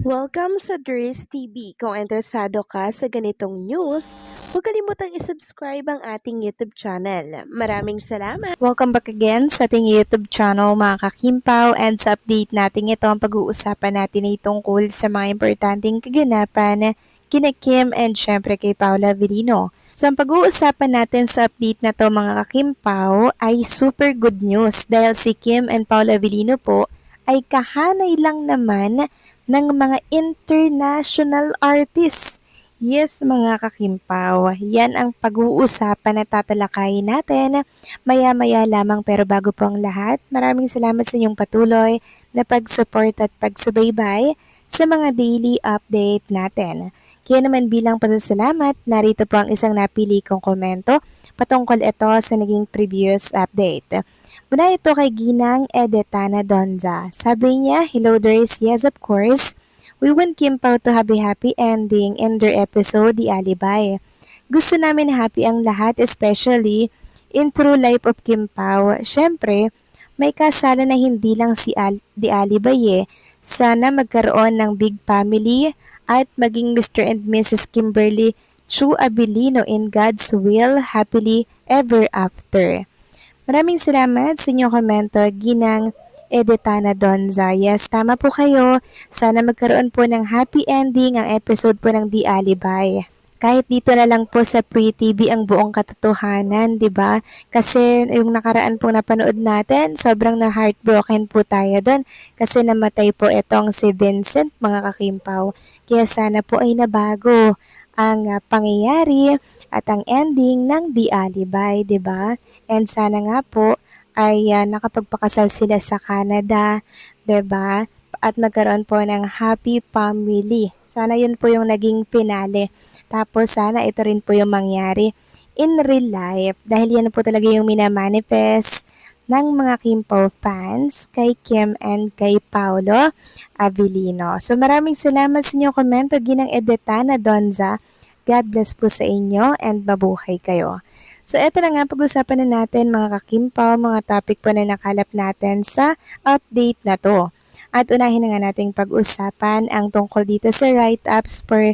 Welcome sa Dries TV. Kung interesado ka sa ganitong news, huwag kalimutang isubscribe ang ating YouTube channel. Maraming salamat! Welcome back again sa ating YouTube channel mga kakimpaw, and sa update natin ito ang pag-uusapan natin ay tungkol sa mga importanteng kaganapan kina Kim and syempre kay Paula Avellino. So ang pag-uusapan natin sa update na to mga kakimpaw ay super good news dahil si Kim and Paula Avellino po ay kahanay lang naman ng mga international artists. Yes, mga kakimpaw, yan ang pag-uusapan na tatalakayin natin maya-maya lamang, pero bago po ang lahat, maraming salamat sa inyong patuloy na pag-support at pagsubaybay sa mga daily update natin. Kaya naman bilang pasasalamat, narito po ang isang napili kong komento patungkol ito sa naging previous update. Muna ito kay Ginang Edetana Donza. Sabi niya, "Hello Dres, yes of course. We want Kim Pao to have a happy ending in their episode, The Alibay. Gusto namin happy ang lahat, especially in True Life of Kim Pao. Siyempre, may kasala na hindi lang si The Alibay eh. Sana magkaroon ng big family at maging Mr. and Mrs. Kimberly Chu Abilino in God's will, happily ever after." Maraming salamat sa inyong komento, Ginang Edetana Donza. Yes, tama po kayo. Sana magkaroon po ng happy ending ang episode po ng The Alibay. Kahit dito na lang po sa Pre-TV ang buong katotohanan, di ba? Kasi yung nakaraan pong napanood natin, sobrang na-heartbroken po tayo doon. Kasi namatay po itong si Vincent, mga kakimpaw. Kaya sana po ay nabago ang pangyayari at ang ending ng The Alibay, di ba? And sana nga po ay nakapagpakasal sila sa Canada, 'di ba? At magkaroon po ng happy family. Sana yun po yung naging finale. Tapos sana ito rin po yung mangyari in real life dahil yan po talaga yung minamanifest ng mga Kim Pao fans kay Kim and kay Paolo Avellino. So maraming salamat sa inyong komento, Ginang Edetana Donza. God bless po sa inyo and mabuhay kayo. So eto na nga, pag-usapan na natin mga kakimpaw, mga topic po na nakalap natin sa update na to. At unahin na nga nating pag-usapan ang tungkol dito sa write-ups for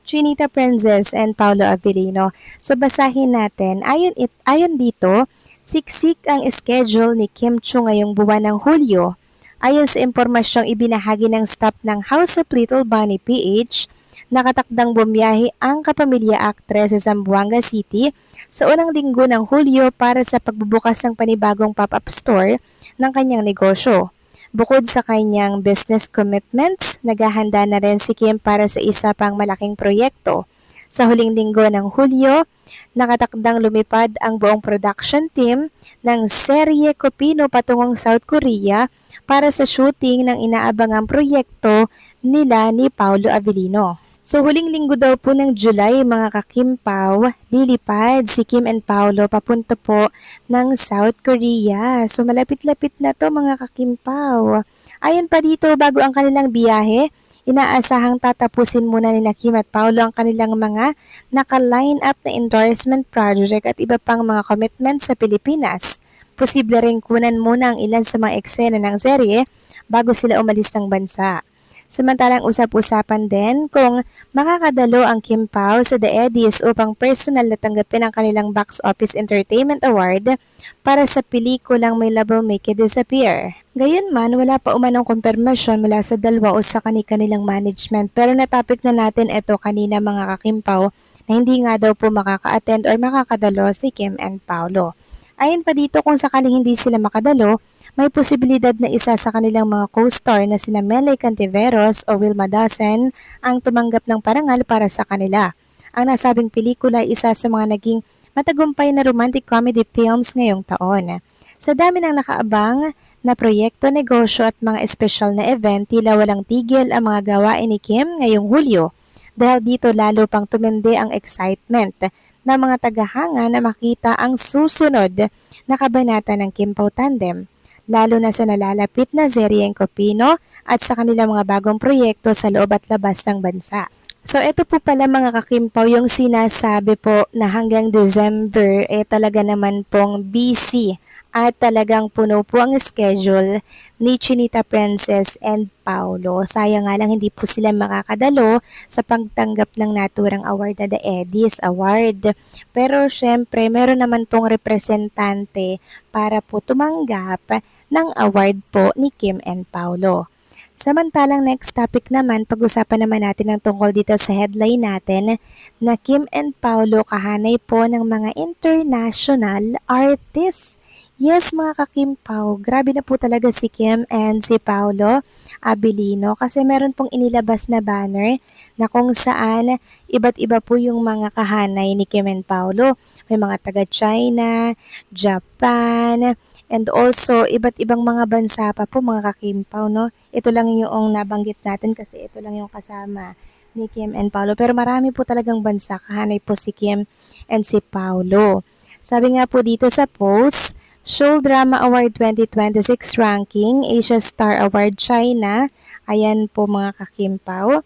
Trinita Princess and Paolo Avellino. So basahin natin, ayon dito, siksik ang schedule ni Kim Chu ngayong buwan ng Hulyo. Ayon sa impormasyong ibinahagi ng staff ng House of Little Bunny PH, nakatakdang bumiyahe ang kapamilya actress sa Zamboanga City sa unang linggo ng Hulyo para sa pagbubukas ng panibagong pop-up store ng kanyang negosyo. Bukod sa kanyang business commitments, naghahanda na rin si Kim para sa isa pang malaking proyekto. Sa huling linggo ng Hulyo, nakatakdang lumipad ang buong production team ng serye Kopino patungong South Korea para sa shooting ng inaabangang proyekto nila ni Paolo Avellino. So huling linggo daw po ng July, mga kakimpaw, lilipad si Kim and Paolo papunta po ng South Korea. So malapit-lapit na to mga kakimpaw. Ayon pa dito, bago ang kanilang biyahe, inaasahang tatapusin muna ni Kim at Paolo ang kanilang mga naka-line up na endorsement project at iba pang mga commitments sa Pilipinas. Posible ring kunan muna ang ilan sa mga eksena ng serye bago sila umalis ng bansa. Samantalang usap-usapan din kung makakadalo ang Kim Pao sa The Eddies upang personal na tanggapin ang kanilang Box Office Entertainment Award para sa pelikulang My Love Will Make It Disappear. Gayunman, wala pa umanong kumpirmasyon mula sa dalawa o sa kanilang management, pero natapik na natin ito kanina mga kakimpaw na hindi nga daw po makaka-attend or makakadalo si Kim and Paolo. Ayon pa dito, kung sakaling hindi sila makadalo, may posibilidad na isa sa kanilang mga co-star na sina Melay Cantiveros o Wilma Dasen ang tumanggap ng parangal para sa kanila. Ang nasabing pelikula ay isa sa mga naging matagumpay na romantic comedy films ngayong taon. Sa dami ng nakaabang na proyekto, negosyo at mga espesyal na event, tila walang tigil ang mga gawain ni Kim ngayong Hulyo. Dahil dito lalo pang tumindi ang excitement ng mga tagahanga na makita ang susunod na kabanata ng Kim Pao Tandem, lalo na sa nalalapit na seryeng Kopino at sa kanilang mga bagong proyekto sa loob at labas ng bansa. So ito po pala mga kakimpaw yung sinasabi po na hanggang December talaga naman pong busy at talagang puno po ang schedule ni Chinita Princess and Paulo. Sayang nga lang hindi po sila makakadalo sa pagtanggap ng naturang award na The Eddies Award. Pero syempre, meron naman pong representante para po tumanggap ng award po ni Kim and Paulo. Samantalang next topic naman, pag-usapan naman natin ang tungkol dito sa headline natin na Kim and Paulo kahanay po ng mga international artists. Yes, mga kakimpaw, grabe na po talaga si Kim and si Paulo Abilino kasi meron pong inilabas na banner na kung saan iba't iba po yung mga kahanay ni Kim and Paulo. May mga taga China, Japan, and also iba't ibang mga bansa pa po mga kakimpaw, no? Ito lang yung nabanggit natin kasi ito lang yung kasama ni Kim and Paulo. Pero marami po talagang bansa kahanay po si Kim and si Paulo. Sabi nga po dito sa post, Seoul Drama Award 2026 ranking, Asia Star Award China, ayan po mga kakimpaw,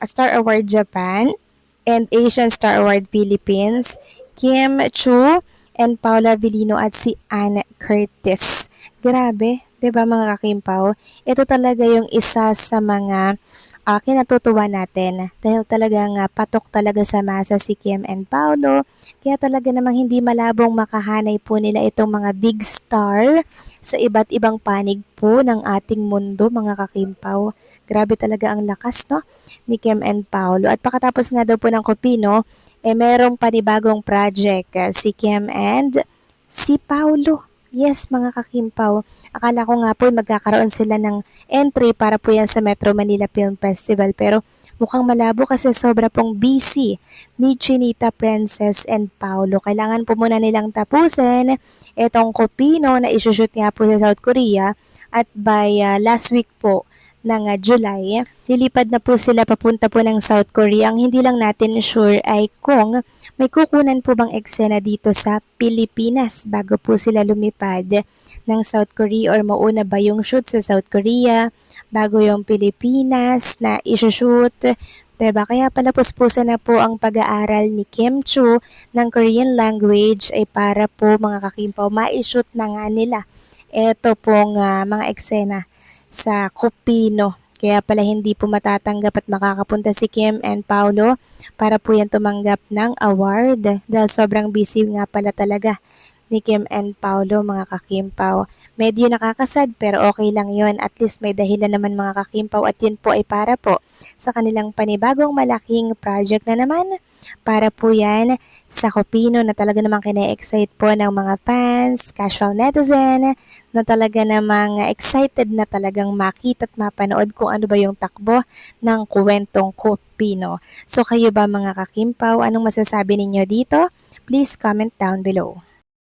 Star Award Japan, and Asian Star Award Philippines, Kim Chu and Paula Vilino at si Anne Curtis. Grabe, 'di ba mga kakimpaw? Ito talaga yung isa sa mga kinatutuwa natin dahil talagang patok talaga sa masa si Kim and Paulo. Kaya talaga namang hindi malabong makahanay po nila itong mga big star sa iba't ibang panig po ng ating mundo mga kakimpaw. Grabe talaga ang lakas no ni Kim and Paulo. At pagkatapos nga daw po ng Kopino, merong panibagong project si Kim and si Paulo. Yes, mga kakimpaw. Akala ko nga po magkakaroon sila ng entry para po yan sa Metro Manila Film Festival. Pero mukhang malabo kasi sobra pong busy ni Chinita Princess and Paulo. Kailangan po muna nilang tapusin itong Kopino na isushoot nga po sa South Korea. At by last week po ng July, lilipad na po sila papunta po ng South Korea. Ang hindi lang natin sure ay kung may kukunan po bang eksena dito sa Pilipinas bago po sila lumipad ng South Korea or mauna ba yung shoot sa South Korea bago yung Pilipinas na isushoot. Diba? Kaya pala puspusan na po ang pag-aaral ni Kim Chu ng Korean language ay para po mga kakimpaw ma-shoot na nga nila. Ito pong mga eksena sa Kopino. Kaya pala hindi po matatanggap at makakapunta si Kim and Paulo para po yan tumanggap ng award dahil sobrang busy nga pala talaga ni Kim and Paulo mga kakimpaw. Medyo nakakasad pero okay lang yon. At least may dahilan naman mga kakimpaw at yun po ay para po sa kanilang panibagong malaking project na naman. Para po yan sa Kopino na talaga namang kine-excite po ng mga fans, casual netizen, na talaga namang excited na talagang makita at mapanood kung ano ba yung takbo ng kwentong Kopino. So kayo ba mga kakimpaw, anong masasabi ninyo dito? Please comment down below.